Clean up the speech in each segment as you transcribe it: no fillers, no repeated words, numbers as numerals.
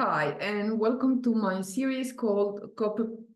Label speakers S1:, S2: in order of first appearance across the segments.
S1: Hi, and welcome to my series called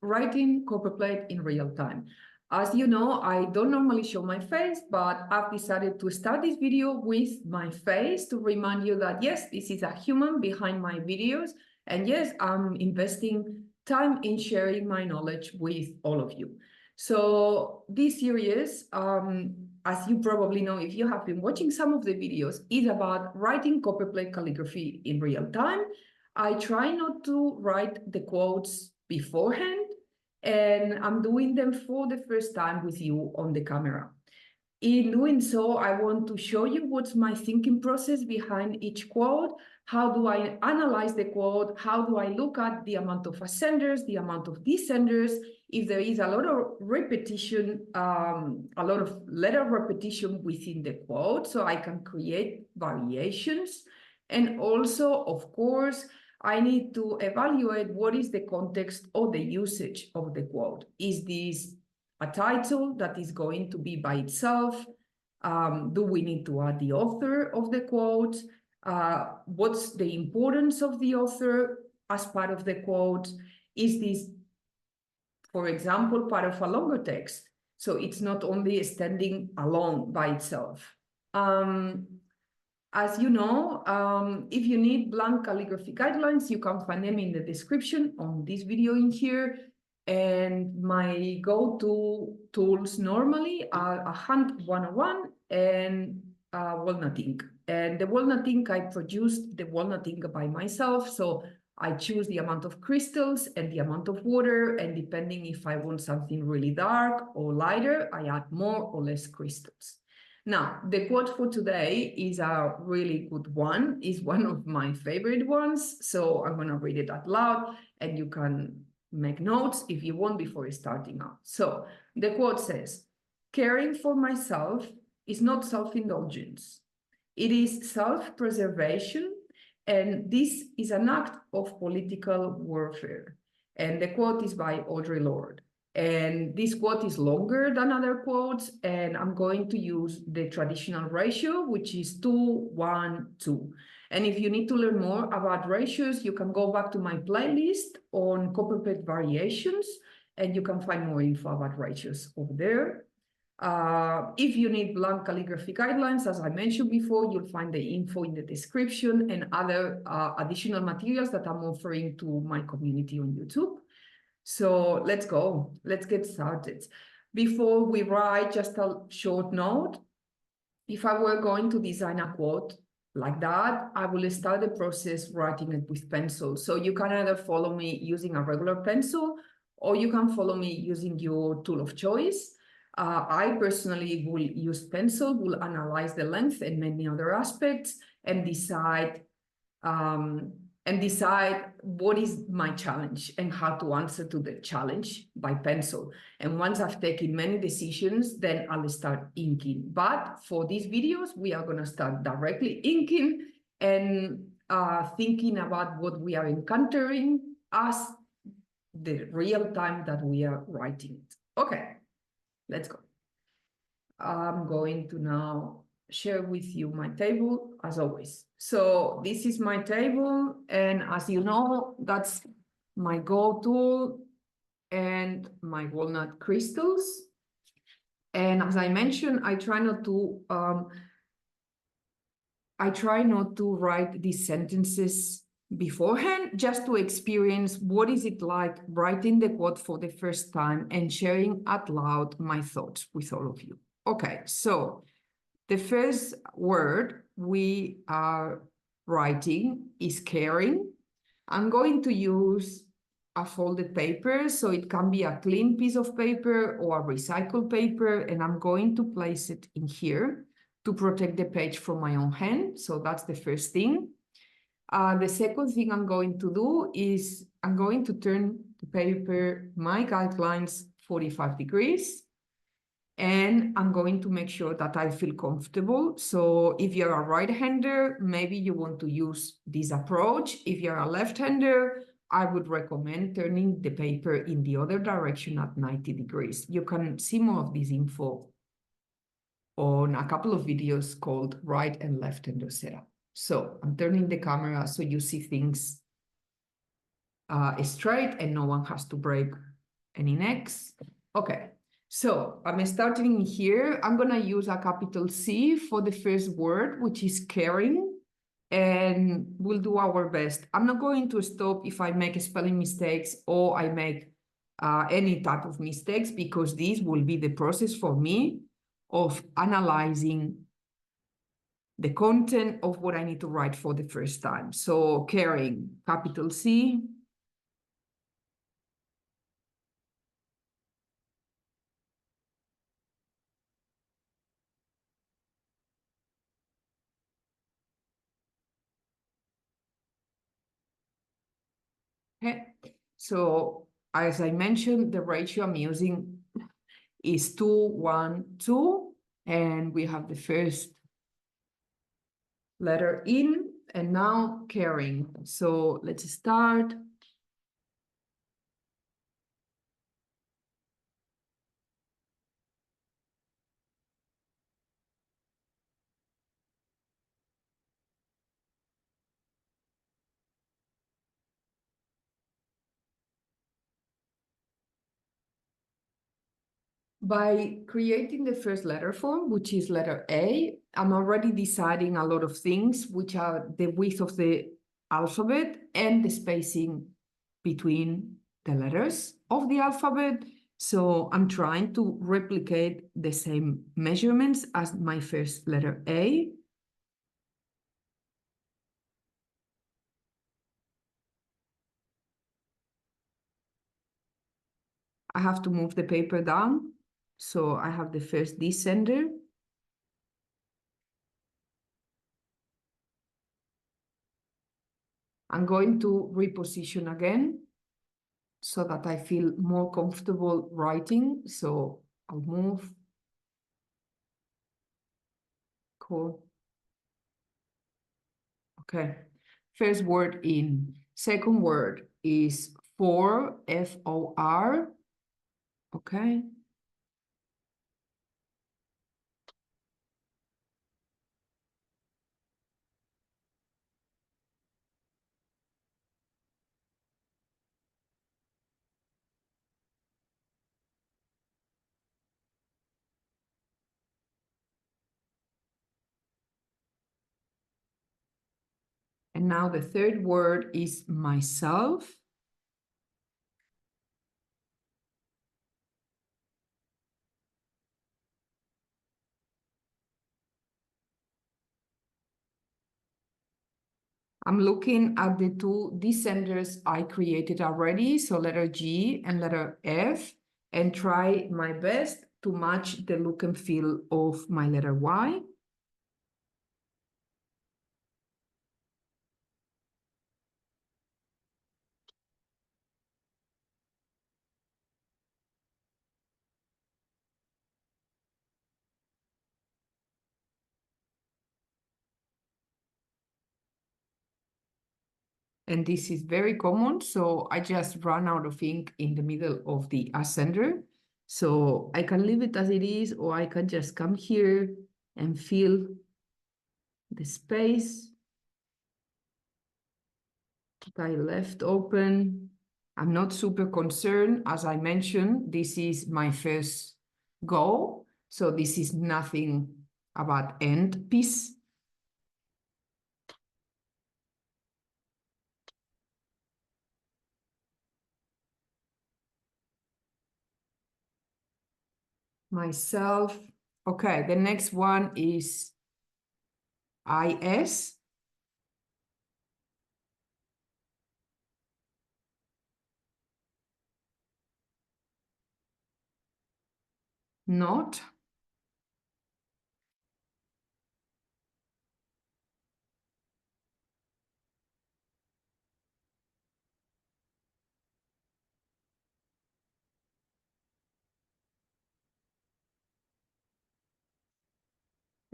S1: Writing Copperplate in Real Time. As you know, I don't normally show my face, but I've decided to start this video with my face to remind you that yes, this is a human behind my videos, and yes, I'm investing time in sharing my knowledge with all of you. So this series, as you probably know, if you have been watching some of the videos, is about writing copperplate calligraphy in real time. I try not to write the quotes beforehand, and I'm doing them for the first time with you on the camera. In doing so, I want to show you what's my thinking process behind each quote. How do I analyze the quote? How do I look at the amount of ascenders, the amount of descenders? If there is a lot of repetition, a lot of letter repetition within the quote, so I can create variations. And also, of course, I need to evaluate what is the context or the usage of the quote. Is this a title that is going to be by itself? Do we need to add the author of the quote? What's the importance of the author as part of the quote? Is this, for example, part of a longer text? So it's not only standing alone by itself. As you know, if you need blank calligraphy guidelines, you can find them in the description on this video in here. And my go-to tools normally are a Hand 101 and walnut ink. And the walnut ink, I produced the walnut ink by myself. So I choose the amount of crystals and the amount of water. And depending if I want something really dark or lighter, I add more or less crystals. Now, the quote for today is a really good one. It's one of my favorite ones. So I'm going to read it out loud, and you can make notes if you want before starting out. So the quote says, "Caring for myself is not self-indulgence. It is self-preservation, and this is an act of political warfare." And the quote is by Audre Lorde. And this quote is longer than other quotes, and I'm going to use the traditional ratio, which is 2:1:2. And if you need to learn more about ratios, you can go back to my playlist on Copperplate variations, and you can find more info about ratios over there. If you need blank calligraphy guidelines, as I mentioned before, you'll find the info in the description and other additional materials that I'm offering to my community on YouTube. So let's go. Let's get started. Before we write, just a short note. If I were going to design a quote like that, I will start the process writing it with pencil. So you can either follow me using a regular pencil, or you can follow me using your tool of choice. I personally will use pencil, will analyze the length and many other aspects, and decide what is my challenge and how to answer to the challenge by pencil. And once I've taken many decisions, then I'll start inking. But for these videos, we are going to start directly inking and thinking about what we are encountering as the real time that we are writing it. Okay, let's go. I'm going to now share with you my table as always. So this is my table, and as you know, that's my go-to and my walnut crystals. And as I mentioned, I try not to write these sentences beforehand, just to experience what is it like writing the quote for the first time and sharing out loud my thoughts with all of you. Okay, so the first word we are writing is caring. I'm going to use a folded paper, so it can be a clean piece of paper or a recycled paper, and I'm going to place it in here to protect the page from my own hand. So that's the first thing. The second thing I'm going to do is I'm going to turn the paper, my guidelines, 45 degrees. And I'm going to make sure that I feel comfortable. So if you're a right-hander, maybe you want to use this approach. If you're a left-hander, I would recommend turning the paper in the other direction at 90 degrees. You can see more of this info on a couple of videos called Right and Left-hander Setup. So I'm turning the camera so you see things straight and no one has to break any necks. Okay, so I'm starting here. I'm gonna use a capital C for the first word, which is caring, and we'll do our best. I'm not going to stop if I make spelling mistakes or I make any type of mistakes, because this will be the process for me of analyzing the content of what I need to write for the first time. So caring, capital C. Okay. So as I mentioned, the ratio I'm using is 2, 1, 2, and we have the first letter in, and now caring. So let's start. By creating the first letter form, which is letter A, I'm already deciding a lot of things, which are the width of the alphabet and the spacing between the letters of the alphabet. So I'm trying to replicate the same measurements as my first letter A. I have to move the paper down. So I have the first descender. I'm going to reposition again so that I feel more comfortable writing. So I'll move. Cool. Okay. First word in. Second word is for, F-O-R. Okay. And now the third word is myself. I'm looking at the two descenders I created already, so letter G and letter F, and try my best to match the look and feel of my letter Y. And this is very common, so I just ran out of ink in the middle of the ascender. So I can leave it as it is, or I can just come here and fill the space that I left open. I'm not super concerned. As I mentioned, this is my first go, so this is nothing about end piece. Myself. Okay, the next one is IS. Not.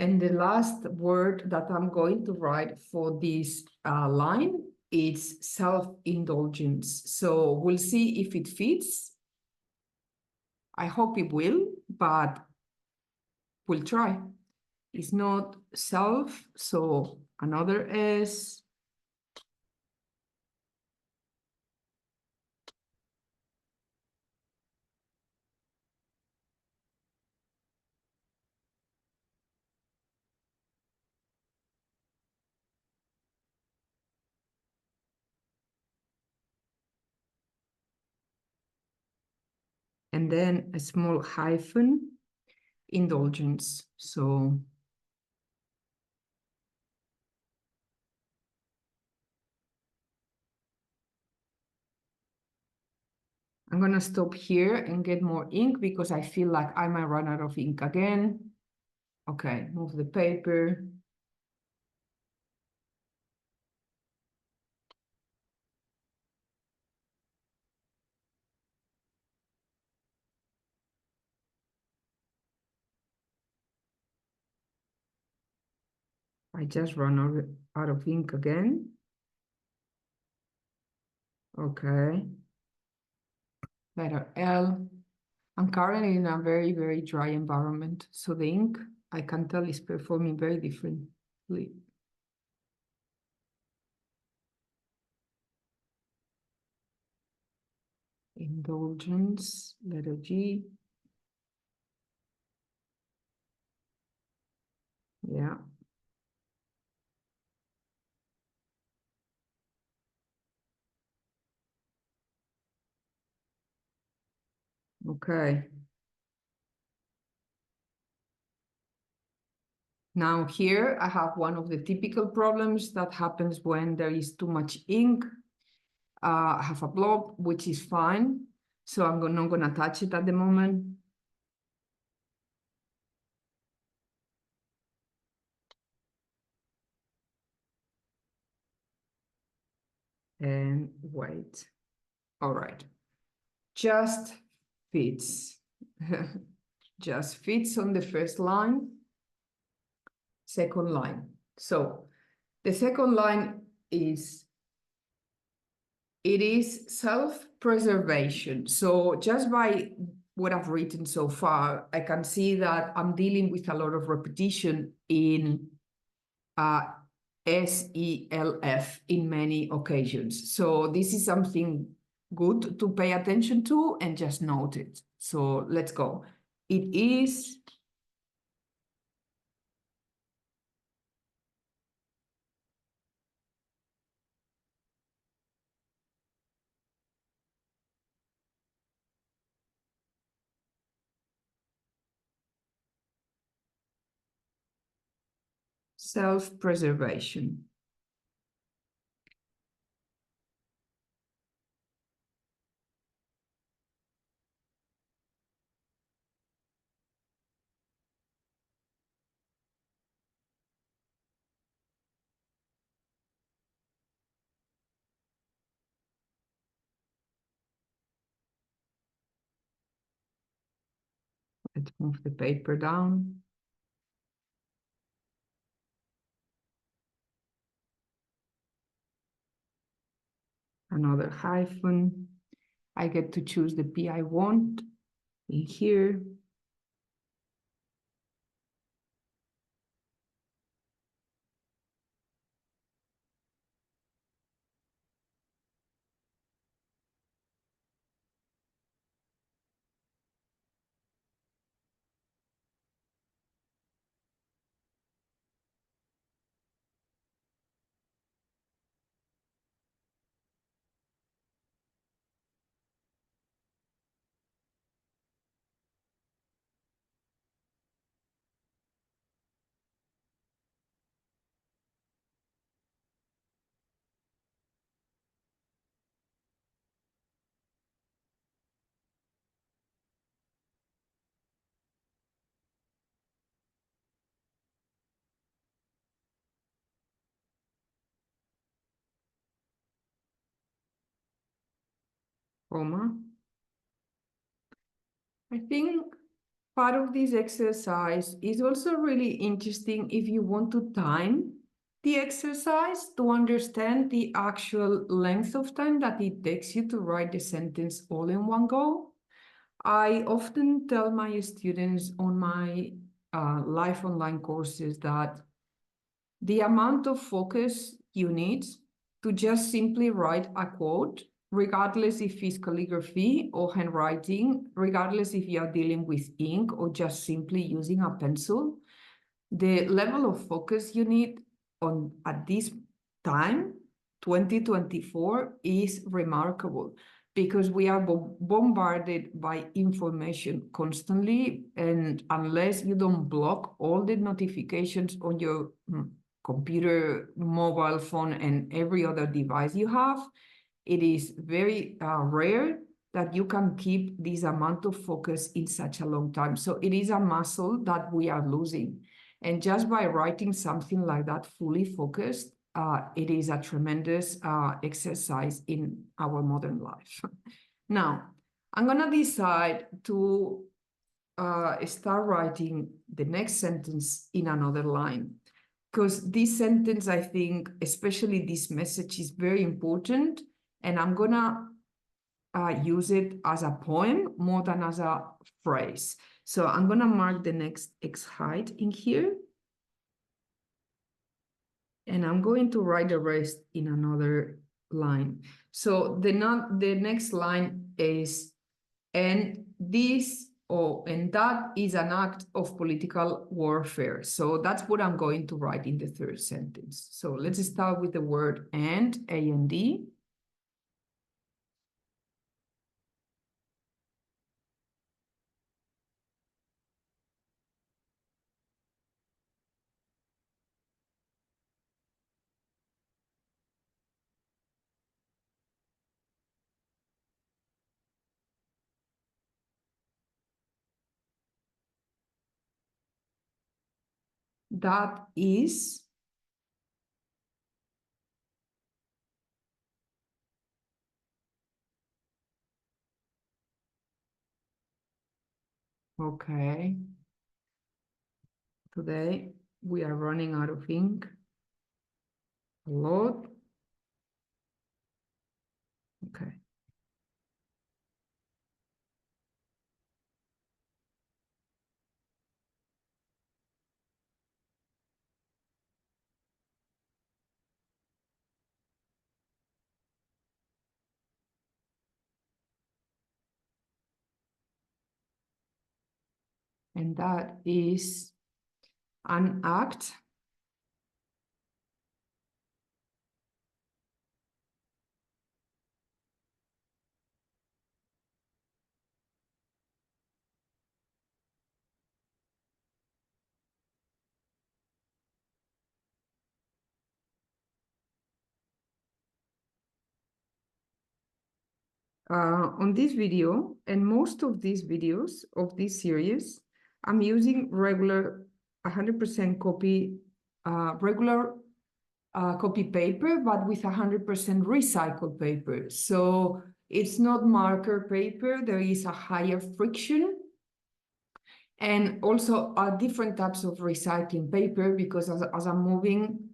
S1: And the last word that I'm going to write for this line is self-indulgence. So we'll see if it fits. I hope it will, but we'll try. It's not self, so another S. and then a small hyphen, indulgence. So I'm gonna stop here and get more ink because I feel like I might run out of ink again. Okay, move the paper. I just run out of ink again. Okay. Letter L. I'm currently in a very, very dry environment, so the ink, I can tell, is performing very differently. Indulgence, letter G. Yeah. Okay. Now here I have one of the typical problems that happens when there is too much ink. I have a blob, which is fine. So I'm not gonna touch it at the moment. And wait. All right. Just fits. Just fits on the first line. Second line. So the second line is, it is self-preservation. So just by what I've written so far, I can see that I'm dealing with a lot of repetition in SELF in many occasions. So this is something good to pay attention to and just note it. So let's go. It is self-preservation. Let's move the paper down. Another hyphen. I get to choose the P I want in here. Comma. I think part of this exercise is also really interesting if you want to time the exercise to understand the actual length of time that it takes you to write the sentence all in one go. I often tell my students on my live online courses that the amount of focus you need to just simply write a quote, regardless if it's calligraphy or handwriting, regardless if you are dealing with ink or just simply using a pencil, the level of focus you need on at this time, 2024, is remarkable. because we are bombarded by information constantly. And unless you don't block all the notifications on your computer, mobile phone, and every other device you have, it is very rare that you can keep this amount of focus in such a long time. So it is a muscle that we are losing. And just by writing something like that, fully focused, it is a tremendous exercise in our modern life. Now, I'm gonna decide to start writing the next sentence in another line, because this sentence, I think, especially this message, is very important, and I'm gonna use it as a poem more than as a phrase. So I'm gonna mark the next X height in here, and I'm going to write the rest in another line. So the next line is, and that is an act of political warfare. So that's what I'm going to write in the third sentence. So let's start with the word and, A-N-D. That is, okay. Today we are running out of ink a lot. Okay. And that is an act on this video, and most of these videos of this series, I'm using regular 100% regular copy paper, but with 100% recycled paper. So it's not marker paper. There is a higher friction, and also different types of recycling paper, because as I'm moving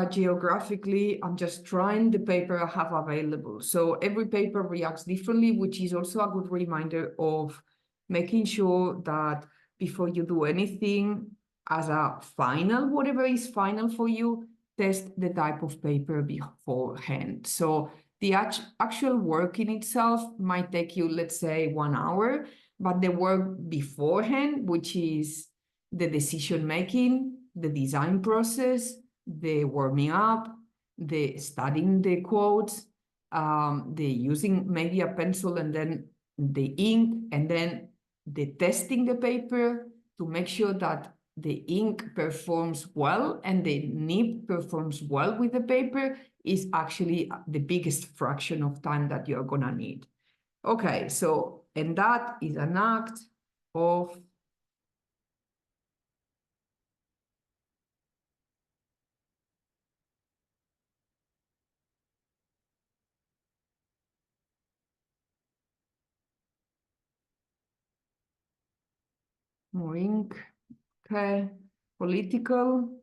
S1: geographically, I'm just trying the paper I have available. So every paper reacts differently, which is also a good reminder of making sure that before you do anything as a final, whatever is final for you, test the type of paper beforehand. So the actual work in itself might take you, let's say, 1 hour, but the work beforehand, which is the decision making, the design process, the warming up, the studying the quotes, the using maybe a pencil and then the ink, and then the testing the paper to make sure that the ink performs well and the nib performs well with the paper, is actually the biggest fraction of time that you're gonna need. Okay, so, and that is an act of more ink. Okay, political.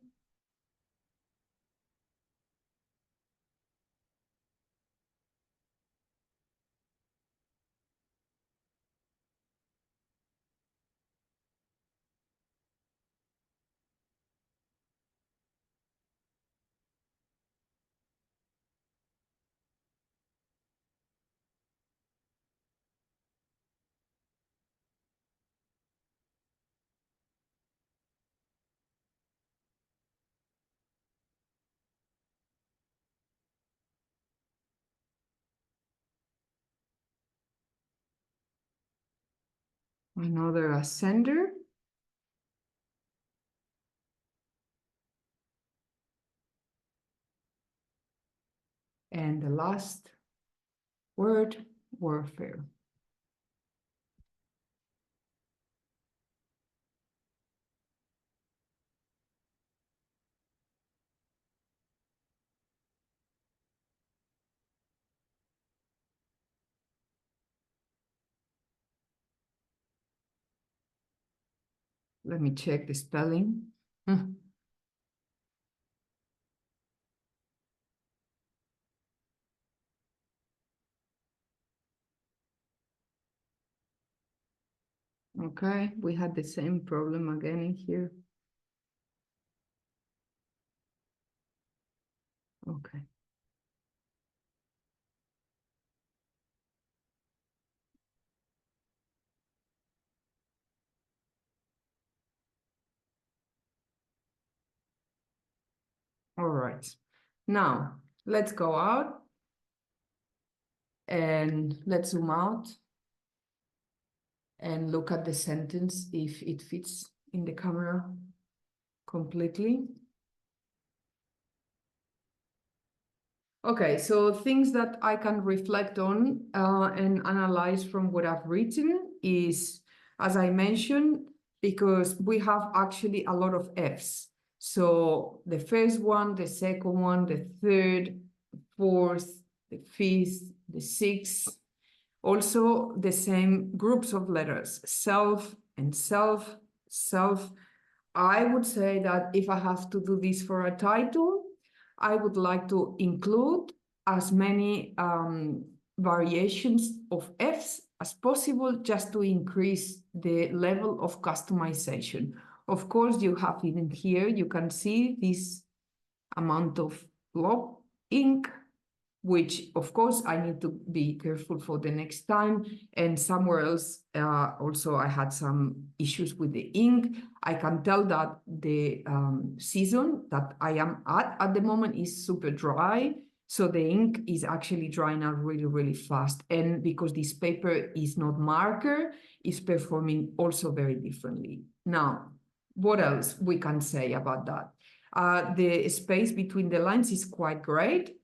S1: Another ascender. And the last word, warfare. Let me check the spelling. Okay, we had the same problem again in here. Okay. All right. Now, let's go out and let's zoom out and look at the sentence if it fits in the camera completely. Okay, so things that I can reflect on and analyze from what I've written is, as I mentioned, because we have actually a lot of Fs. So the first one, the second one, the third, fourth, the fifth, the sixth, also the same groups of letters, self and self, self. I would say that if I have to do this for a title, I would like to include as many variations of Fs as possible just to increase the level of customization. Of course, you have even here, you can see this amount of blob ink, which of course I need to be careful for the next time. And somewhere else, also I had some issues with the ink. I can tell that the season that I am at the moment is super dry. So the ink is actually drying out really, really fast. And because this paper is not marker, it's performing also very differently. Now, what else we can say about that? The space between the lines is quite great.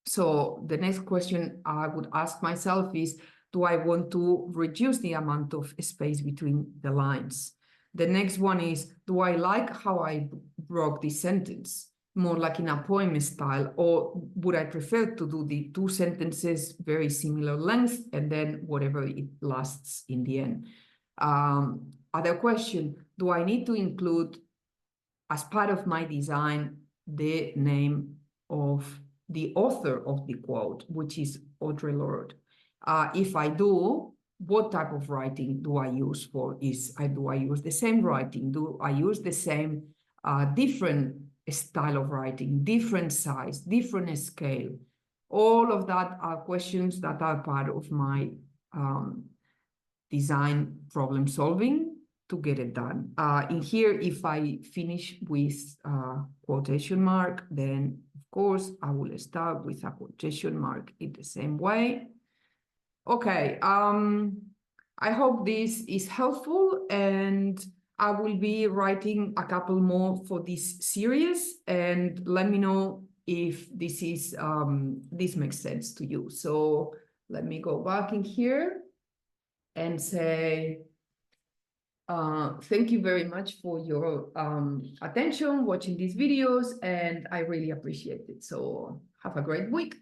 S1: So the next question I would ask myself is, do I want to reduce the amount of space between the lines? The next one is, do I like how I broke this sentence? More like in a poem style, or would I prefer to do the two sentences very similar length and then whatever it lasts in the end? Other question, do I need to include as part of my design the name of the author of the quote, which is Audre Lorde? If I do, what type of writing do I use for? Do I use the same writing? Do I use the same different style of writing, different size, different scale? All of that are questions that are part of my design problem solving to get it done. In here, if I finish with quotation mark, then of course I will start with a quotation mark in the same way. Okay, I hope this is helpful, and I will be writing a couple more for this series, and let me know if this is this makes sense to you. So let me go back in here and say, thank you very much for your attention watching these videos, and I really appreciate it. So have a great week.